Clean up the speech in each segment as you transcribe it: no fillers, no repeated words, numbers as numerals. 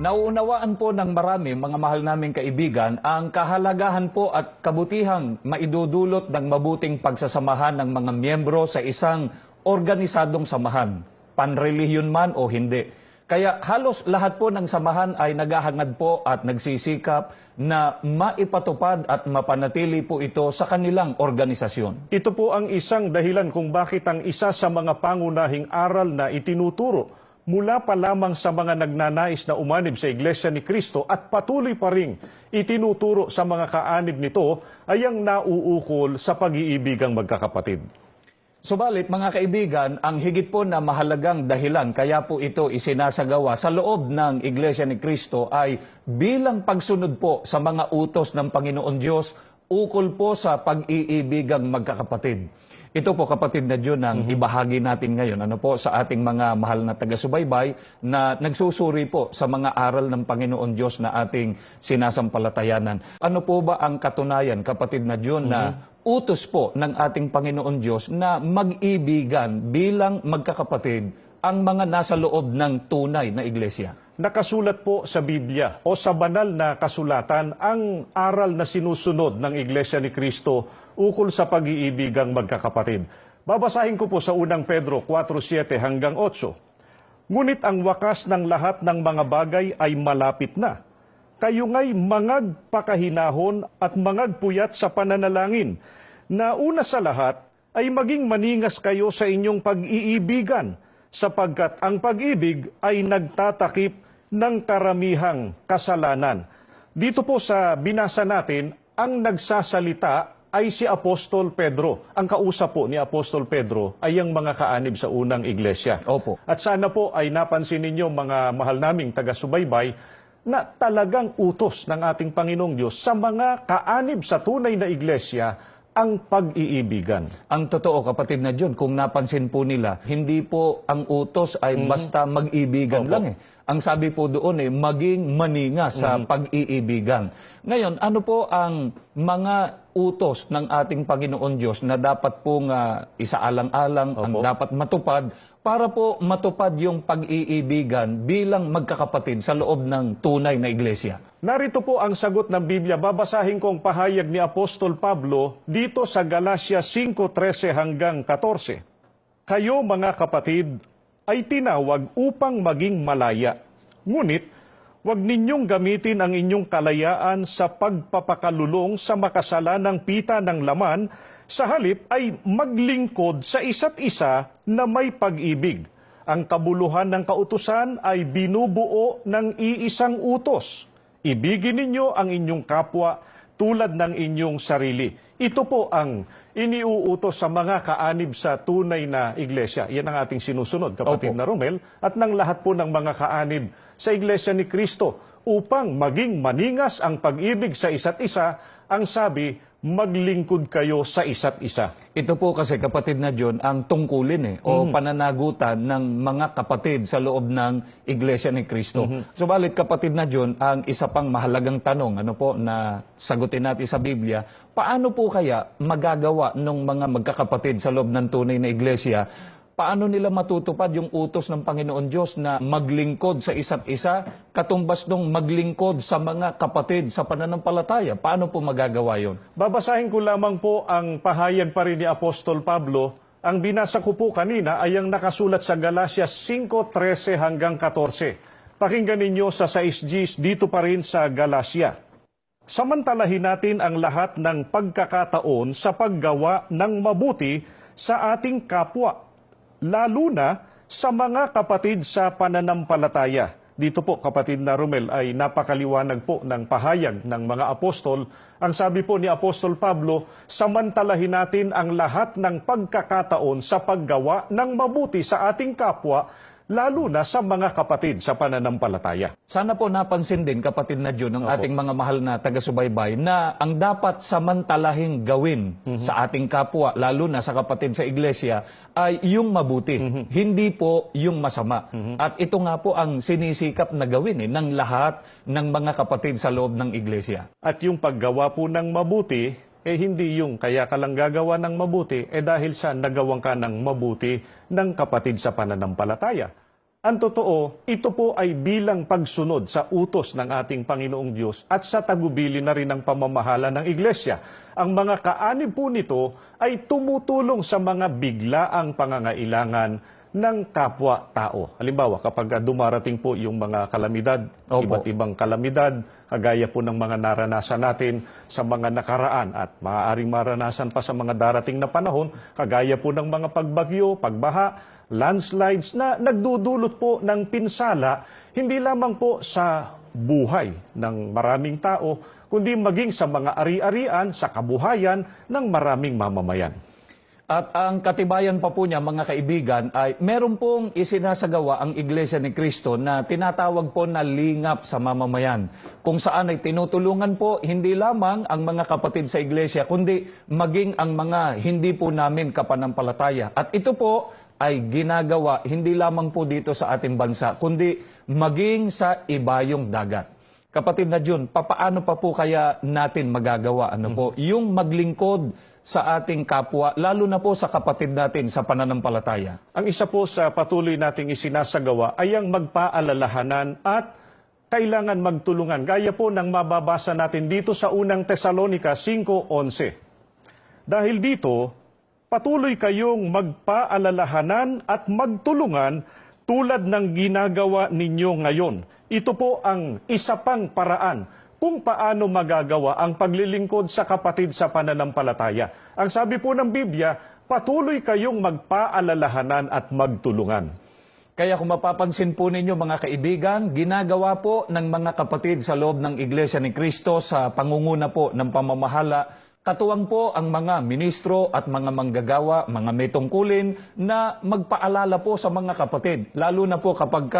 Nauunawaan po ng marami, mga mahal naming kaibigan, ang kahalagahan po at kabutihang maidudulot ng mabuting pagsasamahan ng mga miyembro sa isang organisadong samahan, panrelihiyon man o hindi. Kaya halos lahat po ng samahan ay naghahangad po at nagsisikap na maipatupad at mapanatili po ito sa kanilang organisasyon. Ito po ang isang dahilan kung bakit ang isa sa mga pangunahing aral na itinuturo mula pa lamang sa mga nagnanais na umanib sa Iglesia ni Cristo at patuloy pa ring itinuturo sa mga kaanib nito ay ang nauukol sa pag-iibigang magkakapatid. Subalit mga kaibigan, ang higit po na mahalagang dahilan kaya po ito isinasagawa sa loob ng Iglesia ni Cristo ay bilang pagsunod po sa mga utos ng Panginoon Diyos ukol po sa pag-iibigang magkakapatid. Ito po kapatid na Diyon ang ibahagi natin ngayon sa ating mga mahal na taga-subaybay na nagsusuri po sa mga aral ng Panginoon Diyos na ating sinasampalatayanan. Ano po ba ang katunayan kapatid na Diyon na utos po ng ating Panginoon Diyos na mag-ibigan bilang magkakapatid ang mga nasa loob ng tunay na iglesia? Nakasulat po sa Biblia o sa banal na kasulatan ang aral na sinusunod ng Iglesia ni Cristo ukol sa pag-iibigang magkakapatid. Babasahin ko po sa unang Pedro 4:7 hanggang 8. Ngunit ang wakas ng lahat ng mga bagay ay malapit na. Kayo nga'y mangagpakahinahon at mangagpuyat sa pananalangin, na una sa lahat ay maging maningas kayo sa inyong pag-iibigan, sapagkat ang pag-ibig ay nagtatakip ng karamihang kasalanan. Dito po sa binasa natin, ang nagsasalita ay si Apostol Pedro. Ang kausap po ni Apostol Pedro ay ang mga kaanib sa unang iglesia. Opo. At sana po ay napansin ninyo mga mahal naming taga-subaybay na talagang utos ng ating Panginoong Diyos sa mga kaanib sa tunay na iglesia ang pag-iibigan. Ang totoo kapatid na Diyon, kung napansin po nila, hindi po ang utos ay basta mag-ibigan lang eh. Ang sabi po doon maging maningas sa pag-iibigan. Ngayon, ano po ang mga utos ng ating Panginoon Diyos na dapat pong isaalang-alang, ang dapat matupad para po matupad yung pag-iibigan bilang magkakapatid sa loob ng tunay na iglesia? Narito po ang sagot ng Biblia. Babasahin ko ang pahayag ni Apostol Pablo dito sa Galatia 5:13 hanggang 14. Kayo mga kapatid ay tinawag upang maging malaya. Ngunit, huwag ninyong gamitin ang inyong kalayaan sa pagpapakalulong sa makasalanang pita ng laman, sa halip ay maglingkod sa isa't isa na may pag-ibig. Ang kabuluhan ng kautusan ay binubuo ng iisang utos. Ibigin ninyo ang inyong kapwa tulad ng inyong sarili. Ito po ang iniuutos sa mga kaanib sa tunay na iglesia. Yan ang ating sinusunod, kapatid na Romel, at ng lahat po ng mga kaanib sa iglesia ni Cristo upang maging maningas ang pag-ibig sa isa't isa. Ang sabi, maglingkod kayo sa isa't isa. Ito po kasi kapatid na Diyon ang tungkulin o pananagutan ng mga kapatid sa loob ng Iglesia ni Cristo. Subalit kapatid na Diyon, ang isa pang mahalagang tanong na sagutin natin sa Biblia, paano po kaya magagawa ng mga magkakapatid sa loob ng tunay na iglesia? Paano nila matutupad yung utos ng Panginoon Diyos na maglingkod sa isa't isa, katumbas nung maglingkod sa mga kapatid sa pananampalataya? Paano po magagawa yon? Babasahin ko lamang po ang pahayag pa rin ni Apostol Pablo. Ang binasa ko po kanina ay ang nakasulat sa Galatia 5:13 hanggang 14. Pakinggan ninyo sa 6Gs dito pa rin sa Galatia. Samantalahin natin ang lahat ng pagkakataon sa paggawa ng mabuti sa ating kapwa, lalo na sa mga kapatid sa pananampalataya. Dito po, kapatid na Romel, ay napakaliwanag po ng pahayag ng mga apostol. Ang sabi po ni Apostol Pablo, samantalahin natin ang lahat ng pagkakataon sa paggawa ng mabuti sa ating kapwa, lalo na sa mga kapatid sa pananampalataya. Sana po napansin din, kapatid na Diyon, ng ating mga mahal na taga-subaybay, na ang dapat samantalahing gawin sa ating kapwa, lalo na sa kapatid sa iglesia, ay yung mabuti, hindi po yung masama. At ito nga po ang sinisikap na gawin ng lahat ng mga kapatid sa loob ng iglesia. At yung paggawa po ng mabuti, hindi yung kaya ka lang gagawa ng mabuti, dahil sa nagawang ka ng mabuti ng kapatid sa pananampalataya. Ang totoo, ito po ay bilang pagsunod sa utos ng ating Panginoong Diyos at sa tagubili na rin ng pamamahala ng Iglesia. Ang mga kaanib po nito ay tumutulong sa mga biglaang pangangailangan ng kapwa-tao. Halimbawa, kapag dumarating po yung mga kalamidad, Opo. iba't ibang kalamidad, kagaya po ng mga naranasan natin sa mga nakaraan at maaaring maranasan pa sa mga darating na panahon, kagaya po ng mga pagbagyo, pagbaha, landslides na nagdudulot po ng pinsala, hindi lamang po sa buhay ng maraming tao, kundi maging sa mga ari-arian, sa kabuhayan ng maraming mamamayan. At ang katibayan pa po niya, mga kaibigan, ay meron pong isinasagawa ang Iglesia ni Cristo na tinatawag po na lingap sa mamamayan. Kung saan ay tinutulungan po hindi lamang ang mga kapatid sa Iglesia, kundi maging ang mga hindi po namin kapanampalataya. At ito po ay ginagawa hindi lamang po dito sa ating bansa, kundi maging sa ibayong dagat. Kapatid na Jun, papaano pa po kaya natin magagawa po yung maglingkod sa ating kapwa, lalo na po sa kapatid natin sa pananampalataya? Ang isa po sa patuloy nating isinasagawa ay ang magpaalalahanan at kailangan magtulungan. Gaya po ng mababasa natin dito sa unang Tesalonica 5:11. Dahil dito, patuloy kayong magpaalalahanan at magtulungan tulad ng ginagawa ninyo ngayon. Ito po ang isa pang paraan kung paano magagawa ang paglilingkod sa kapatid sa pananampalataya. Ang sabi po ng Biblia, patuloy kayong magpaalalahanan at magtulungan. Kaya kung mapapansin po ninyo mga kaibigan, ginagawa po ng mga kapatid sa loob ng Iglesia ni Cristo sa pangunguna po ng pamamahala, katuwang po ang mga ministro at mga manggagawa, mga may tungkulin na magpaalala po sa mga kapatid. Lalo na po kapag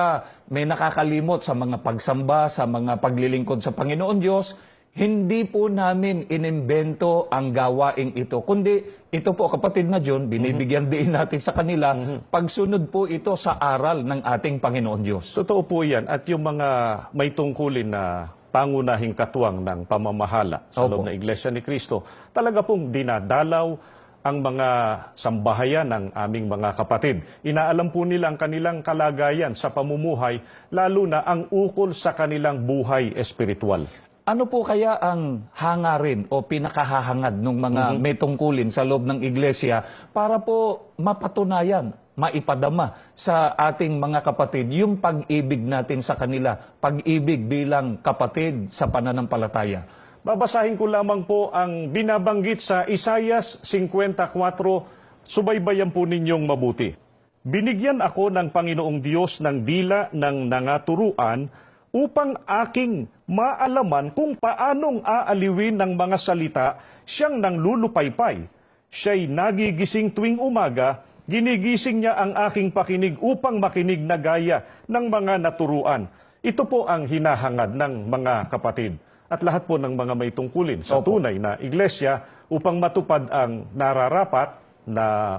may nakakalimot sa mga pagsamba, sa mga paglilingkod sa Panginoon Diyos, hindi po namin inimbento ang gawaing ito. Kundi ito po kapatid na John, binibigyan din natin sa kanila, pagsunod po ito sa aral ng ating Panginoon Diyos. Totoo po yan. At yung mga may tungkulin na pangunahing katuwang ng pamamahala sa loob ng Iglesia ni Cristo, talaga pong dinadalaw ang mga sambahayan ng aming mga kapatid. Inaalam po nila ang kanilang kalagayan sa pamumuhay, lalo na ang ukol sa kanilang buhay espiritual. Ano po kaya ang hangarin o pinakahahangad ng mga may tungkulin sa loob ng iglesia para po mapatunayan, maipadama sa ating mga kapatid yung pag-ibig natin sa kanila, pag-ibig bilang kapatid sa pananampalataya? Babasahin ko lamang po ang binabanggit sa Isaias 54, subaybayan po ninyong mabuti. Binigyan ako ng Panginoong Diyos ng dila ng nangaturuan upang aking maalaman kung paanong aaliwin ng mga salita siyang nanglulupaypay. Siya'y nagigising tuwing umaga, ginigising niya ang aking pakinig upang makinig na gaya ng mga naturuan. Ito po ang hinahangad ng mga kapatid at lahat po ng mga may tungkulin sa tunay na iglesia upang matupad ang nararapat na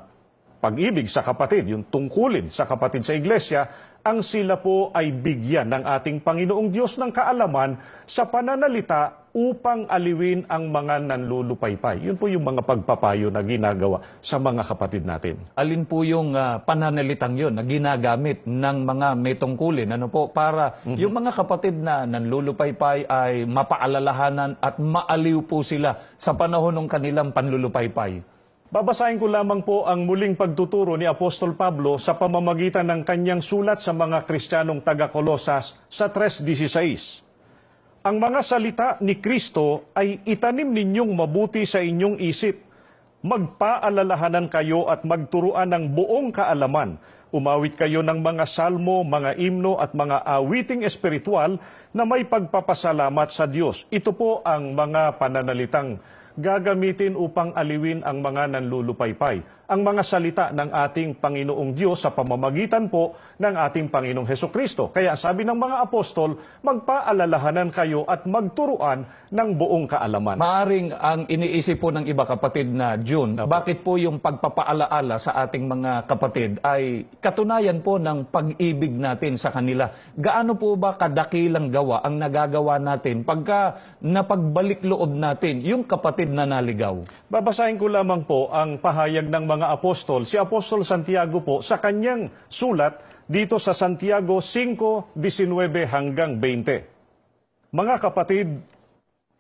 pag-ibig sa kapatid, yung tungkulin sa kapatid sa iglesia, ang sila po ay bigyan ng ating Panginoong Diyos ng kaalaman sa pananalita upang aliwin ang mga nanlulupaypay. Yun po yung mga pagpapayo na ginagawa sa mga kapatid natin. Alin po yung pananalitang yun na ginagamit ng mga may tungkulin para yung mga kapatid na nanlulupaypay ay mapaalalahanan at maaliw po sila sa panahon ng kanilang panlulupaypay? Babasahin ko lamang po ang muling pagtuturo ni Apostol Pablo sa pamamagitan ng kanyang sulat sa mga Kristiyanong taga-Kolosas sa 3:16. Ang mga salita ni Kristo ay itanim ninyong mabuti sa inyong isip. Magpaalalahanan kayo at magturuan ng buong kaalaman. Umawit kayo ng mga salmo, mga imno at mga awiting espiritual na may pagpapasalamat sa Diyos. Ito po ang mga pananalitang gagamitin upang aliwin ang mga nanlulupaypay. Ang mga salita ng ating Panginoong Diyos sa pamamagitan po ng ating Panginoong Hesukristo. Kaya sabi ng mga apostol, magpaalalahanan kayo at magturuan ng buong kaalaman. Maaring ang iniisip po ng iba kapatid na June, bakit po yung pagpapaalaala sa ating mga kapatid ay katunayan po ng pag-ibig natin sa kanila. Gaano po ba kadakilang gawa ang nagagawa natin pagka napagbalik loob natin yung kapatid na naligaw? Babasahin ko lamang po ang pahayag ng mga apostol. Si Apostol Santiago po sa kanyang sulat dito sa Santiago 5:19 hanggang 20. Mga kapatid,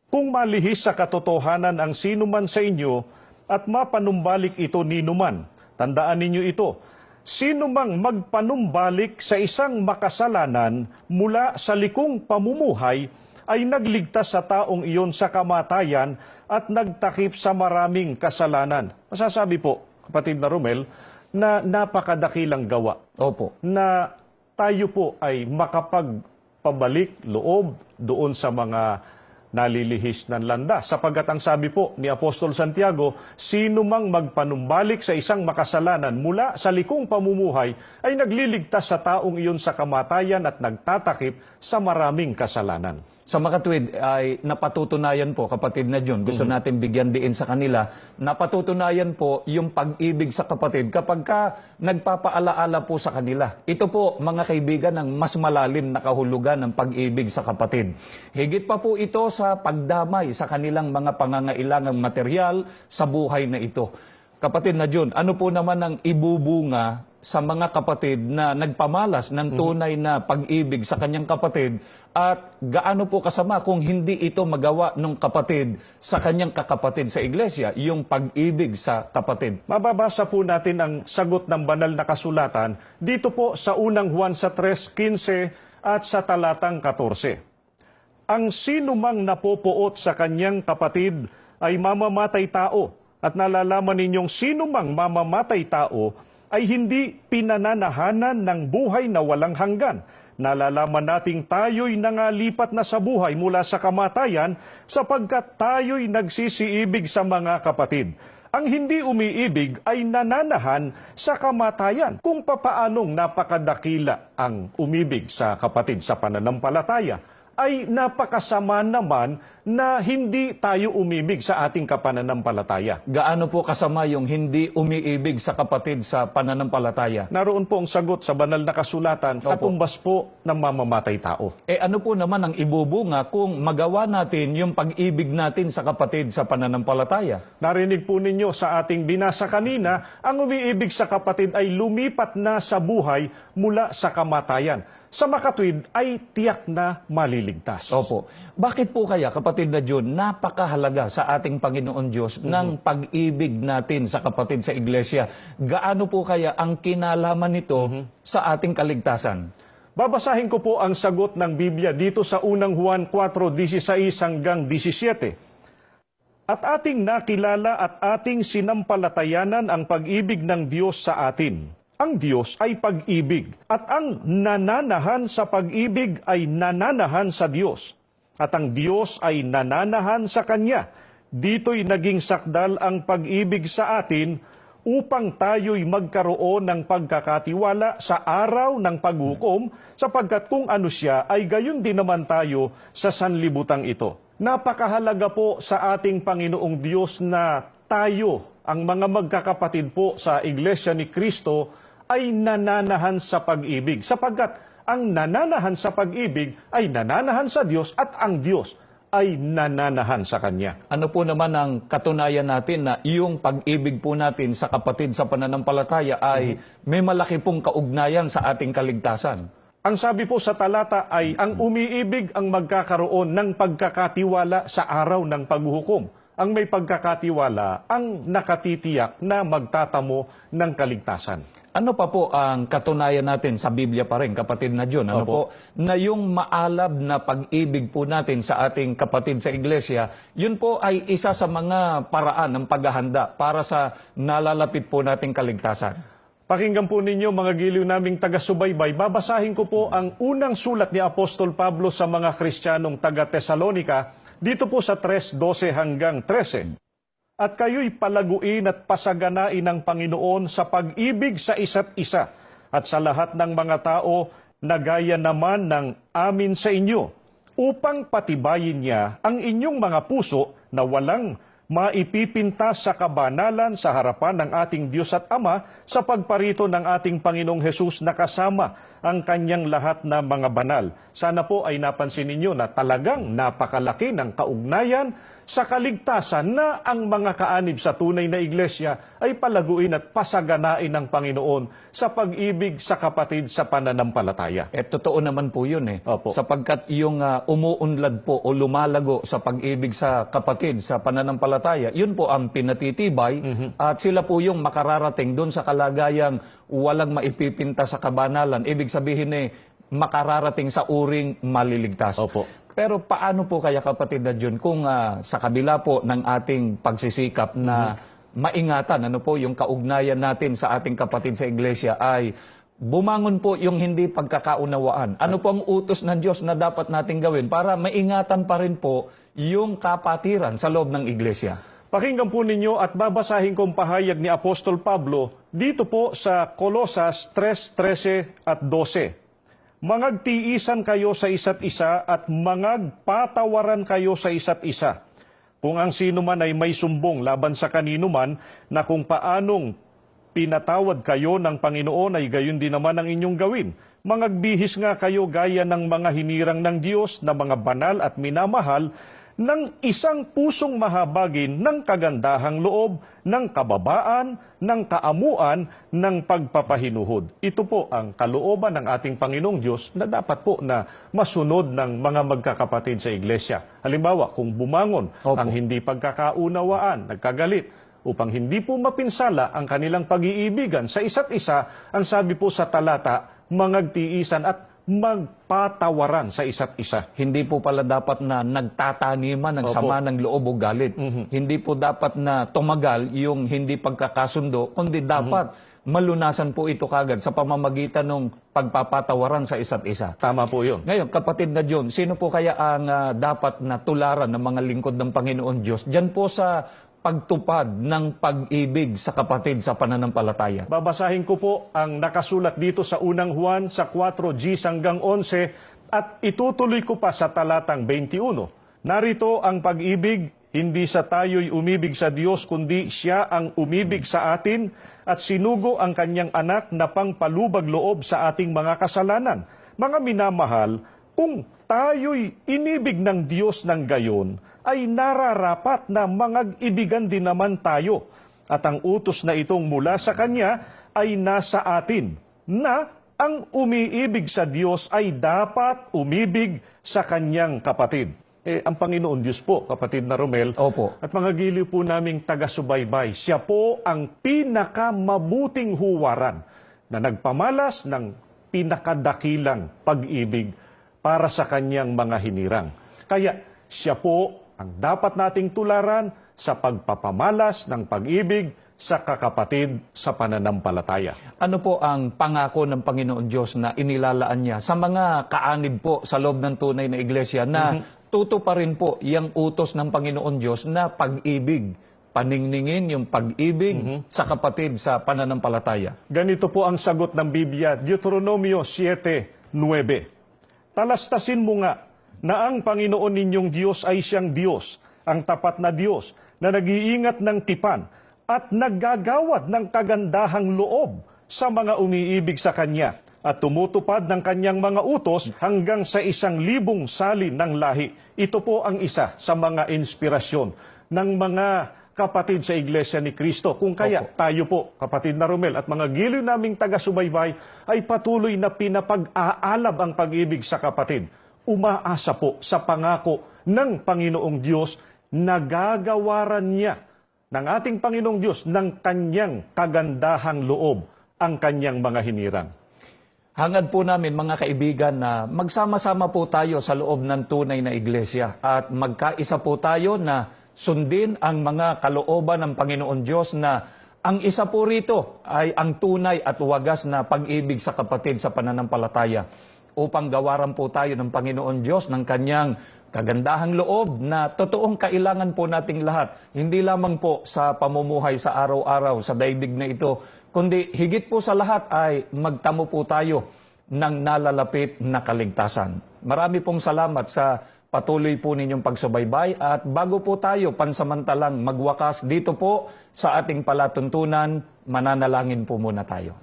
kung malihis sa katotohanan ang sinuman sa inyo at mapanumbalik ito ninuman, tandaan ninyo ito, sinumang magpanumbalik sa isang makasalanan mula sa likong pamumuhay ay nagligtas sa taong iyon sa kamatayan at nagtakip sa maraming kasalanan. Masasabi po, kapatid na Romel, na napakadakilang gawa Opo. na tayo po ay makapagpabalik loob doon sa mga nalilihis ng landas. Sapagkat ang sabi po ni Apostol Santiago, sino mang magpanumbalik sa isang makasalanan mula sa likong pamumuhay ay nagliligtas sa taong iyon sa kamatayan at nagtatakip sa maraming kasalanan. Sa makatwid ay napatutunayan po, kapatid na John, gusto natin bigyan diin sa kanila, napatutunayan po yung pag-ibig sa kapatid kapag ka nagpapaalaala po sa kanila. Ito po, mga kaibigan, ang mas malalim na kahulugan ng pag-ibig sa kapatid. Higit pa po ito sa pagdamay sa kanilang mga pangangailangang material sa buhay na ito. Kapatid na John, ano po naman ang ibubunga sa mga kapatid na nagpamalas ng tunay na pag-ibig sa kanyang kapatid at gaano po kasama kung hindi ito magawa ng kapatid sa kanyang kakapatid sa iglesia, yung pag-ibig sa kapatid? Mababasa po natin ang sagot ng banal na kasulatan dito po sa unang Juan sa 3:15 at sa talatang 14. Ang sinumang napopuot sa kanyang kapatid ay mamamatay tao, at nalalaman ninyong sinumang mamamatay tao ay hindi pinananahanan ng buhay na walang hanggan. Nalalaman nating tayo'y nangalipat na sa buhay mula sa kamatayan sapagkat tayo'y nagsisiibig sa mga kapatid. Ang hindi umiibig ay nananahan sa kamatayan. Kung papaanong napakadakila ang umibig sa kapatid sa pananampalataya, ay napakasama naman na hindi tayo umibig sa ating kapananampalataya. Gaano po kasama yung hindi umiibig sa kapatid sa pananampalataya? Naroon po ang sagot sa banal na kasulatan, katumbas po ng mamamatay tao. Ano po naman ang ibubunga kung magawa natin yung pag-ibig natin sa kapatid sa pananampalataya? Narinig po ninyo sa ating binasa kanina, ang umiibig sa kapatid ay lumipat na sa buhay mula sa kamatayan. Sa makatwid ay tiyak na maliligtas. Opo. Bakit po kaya, kapatid na John, napakahalaga sa ating Panginoon Diyos ng pag-ibig natin sa kapatid sa iglesia? Gaano po kaya ang kinalaman nito sa ating kaligtasan? Babasahin ko po ang sagot ng Biblia dito sa unang Juan 4:16 hanggang 17. At ating nakilala at ating sinampalatayanan ang pag-ibig ng Diyos sa atin. Ang Diyos ay pag-ibig, at ang nananahan sa pag-ibig ay nananahan sa Diyos, at ang Diyos ay nananahan sa Kanya. Dito'y naging sakdal ang pag-ibig sa atin upang tayo'y magkaroon ng pagkakatiwala sa araw ng paghukom, sapagkat kung ano siya ay gayon din naman tayo sa sanlibutang ito. Napakahalaga po sa ating Panginoong Diyos na tayo, ang mga magkakapatid po sa Iglesia ni Cristo, ay nananahan sa pag-ibig. Sapagkat ang nananahan sa pag-ibig ay nananahan sa Diyos at ang Diyos ay nananahan sa Kanya. Ano po naman ang katunayan natin na yung pag-ibig po natin sa kapatid sa pananampalataya ay may malaki pong kaugnayan sa ating kaligtasan? Ang sabi po sa talata ay ang umiibig ang magkakaroon ng pagkakatiwala sa araw ng paghuhukom. Ang may pagkakatiwala ang nakatitiyak na magtatamo ng kaligtasan. Ano pa po ang katunayan natin sa Biblia pa rin, kapatid na John? Ano po? Na yung maalab na pag-ibig po natin sa ating kapatid sa iglesia, yun po ay isa sa mga paraan ng paghahanda para sa nalalapit po nating kaligtasan. Pakinggan po ninyo mga giliw naming taga-subaybay, babasahin ko po ang unang sulat ni Apostol Pablo sa mga Kristiyanong taga-Tesalonika, dito po sa 3:12 hanggang 13. At kayo'y palaguin at pasaganain ng Panginoon sa pag-ibig sa isa't isa at sa lahat ng mga tao na gaya naman ng amin sa inyo, upang patibayin niya ang inyong mga puso na walang maipipintas sa kabanalan sa harapan ng ating Diyos at Ama sa pagparito ng ating Panginoong Hesus na kasama ang kanyang lahat na mga banal. Sana po ay napansin ninyo na talagang napakalaki ng kaugnayan sa kaligtasan na ang mga kaanib sa tunay na iglesia ay palaguin at pasaganain ng Panginoon sa pag-ibig sa kapatid sa pananampalataya. Totoo naman po yun eh. Opo. Sapagkat yung umuunlad po o lumalago sa pag-ibig sa kapatid sa pananampalataya, yun po ang pinatitibay at sila po yung makararating doon sa kalagayang walang maipipinta sa kabanalan. Ibig sabihin makararating sa uring maliligtas. Opo. Pero paano po kaya kapatid na Jun kung sa kabila po ng ating pagsisikap na maingatan yung kaugnayan natin sa ating kapatid sa iglesia ay bumangon po yung hindi pagkakaunawaan. Ano po ang utos ng Diyos na dapat nating gawin para maingatan pa rin po yung kapatiran sa loob ng iglesia? Pakinggan po ninyo at babasahin kong pahayag ni Apostol Pablo dito po sa Colosas 3:13 at 12. Mangagtiisan kayo sa isa't isa at mangagpatawaran kayo sa isa't isa. Kung ang sino man ay may sumbong laban sa kanino man na kung paanong pinatawad kayo ng Panginoon ay gayon din naman ang inyong gawin. Mangagbihis nga kayo gaya ng mga hinirang ng Diyos na mga banal at minamahal ng isang pusong mahabagin ng kagandahang loob, ng kababaan, ng kaamuan, ng pagpapahinuhod. Ito po ang kalooban ng ating Panginoong Diyos na dapat po na masunod ng mga magkakapatid sa iglesia. Halimbawa, kung bumangon ang hindi pagkakaunawaan, nagkagalit, upang hindi po mapinsala ang kanilang pag-iibigan sa isa't isa, ang sabi po sa talata, mangagtiisan at magpatawaran sa isa't isa. Hindi po pala dapat na nagtataniman ng sama ng loob o galit. Hindi po dapat na tumagal yung hindi pagkakasundo, kundi dapat malunasan po ito kagad sa pamamagitan ng pagpapatawaran sa isa't isa. Tama po yun. Ngayon, kapatid na John, sino po kaya ang dapat na tularan ng mga lingkod ng Panginoon Diyos? Diyan po sa pagtupad ng pag-ibig sa kapatid sa pananampalataya. Babasahin ko po ang nakasulat dito sa unang Juan sa 4:10 hanggang 11 at itutuloy ko pa sa talatang 21. Narito ang pag-ibig, hindi sa tayo'y umibig sa Diyos, kundi siya ang umibig sa atin at sinugo ang kanyang anak na pangpalubag loob sa ating mga kasalanan. Mga minamahal, kung tayo'y inibig ng Diyos ng gayon, ay nararapat na mangag-ibigan din naman tayo. At ang utos na itong mula sa Kanya ay nasa atin, na ang umiibig sa Diyos ay dapat umibig sa Kanyang kapatid. Ang Panginoon Diyos po, kapatid na Romel, Opo. at mga giliw po naming taga-subaybay, siya po ang pinakamabuting huwaran na nagpamalas ng pinakadakilang pag-ibig para sa Kanyang mga hinirang. Kaya siya po ang dapat nating tularan sa pagpapamalas ng pag-ibig sa kakapatid sa pananampalataya. Ano po ang pangako ng Panginoon Diyos na inilalaan niya sa mga kaanib po sa loob ng tunay na iglesia na tutuparin po yung utos ng Panginoon Diyos na pag-ibig, paningningin yung pag-ibig sa kapatid sa pananampalataya? Ganito po ang sagot ng Biblia, Deuteronomio 7:9. Talastasin mo nga na ang Panginoon ninyong Diyos ay siyang Diyos, ang tapat na Diyos, na nag-iingat ng tipan at naggagawad ng kagandahang loob sa mga umiibig sa Kanya at tumutupad ng Kanyang mga utos hanggang sa 1,000 salin ng lahi. Ito po ang isa sa mga inspirasyon ng mga kapatid sa Iglesia ni Cristo. Kung kaya tayo po, kapatid na Romel, at mga giliw naming taga-subaybay ay patuloy na pinapag-aalab ang pag-ibig sa kapatid. Umaasa po sa pangako ng Panginoong Diyos na gagawaran niya ng ating Panginoong Diyos ng Kanyang kagandahang loob ang Kanyang mga hinirang. Hangad po namin mga kaibigan na magsama-sama po tayo sa loob ng tunay na iglesia at magkaisa po tayo na sundin ang mga kalooban ng Panginoon Diyos na ang isa po rito ay ang tunay at wagas na pag-ibig sa kapatid sa pananampalataya, upang gawaran po tayo ng Panginoon Diyos ng Kanyang kagandahang loob na totoong kailangan po nating lahat. Hindi lamang po sa pamumuhay sa araw-araw, sa daigdig na ito, kundi higit po sa lahat ay magtamo po tayo ng nalalapit na kaligtasan. Marami pong salamat sa patuloy po ninyong pagsubaybay at bago po tayo pansamantalang magwakas dito po sa ating palatuntunan, mananalangin po muna tayo.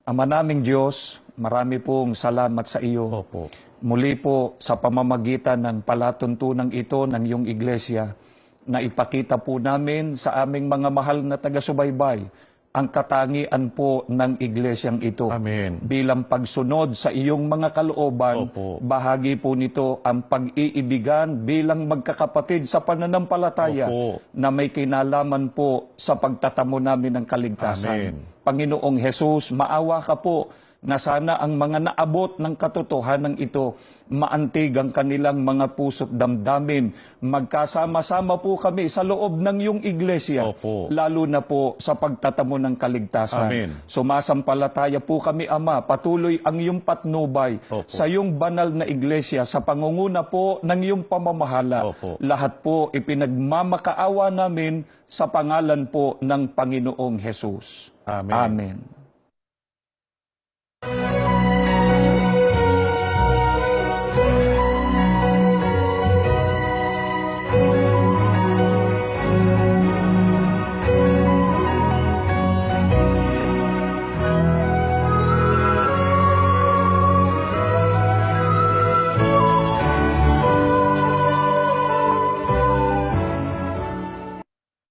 Ama naming Diyos, marami pong salamat sa iyo. Opo. Muli po sa pamamagitan ng palatuntunang ito ng iyong iglesia, na ipakita po namin sa aming mga mahal na taga-subaybay ang katangian po ng iglesyang ito. Amen. Bilang pagsunod sa iyong mga kalooban, Opo. bahagi po nito ang pag-iibigan bilang magkakapatid sa pananampalataya Opo. na may kinalaman po sa pagtatamo namin ng kaligtasan. Amen. Panginoong Jesus, maawa ka po na sana ang mga naabot ng katotohanan ito, maantig ang kanilang mga puso't damdamin. Magkasama-sama po kami sa loob ng iyong iglesia, Opo. lalo na po sa pagtatamo ng kaligtasan. Amen. Sumasampalataya po kami, Ama, patuloy ang iyong patnubay Opo. sa iyong banal na iglesia sa pangunguna po ng iyong pamamahala. Opo. Lahat po ipinagmamakaawa namin sa pangalan po ng Panginoong Jesus. Amen. Amen.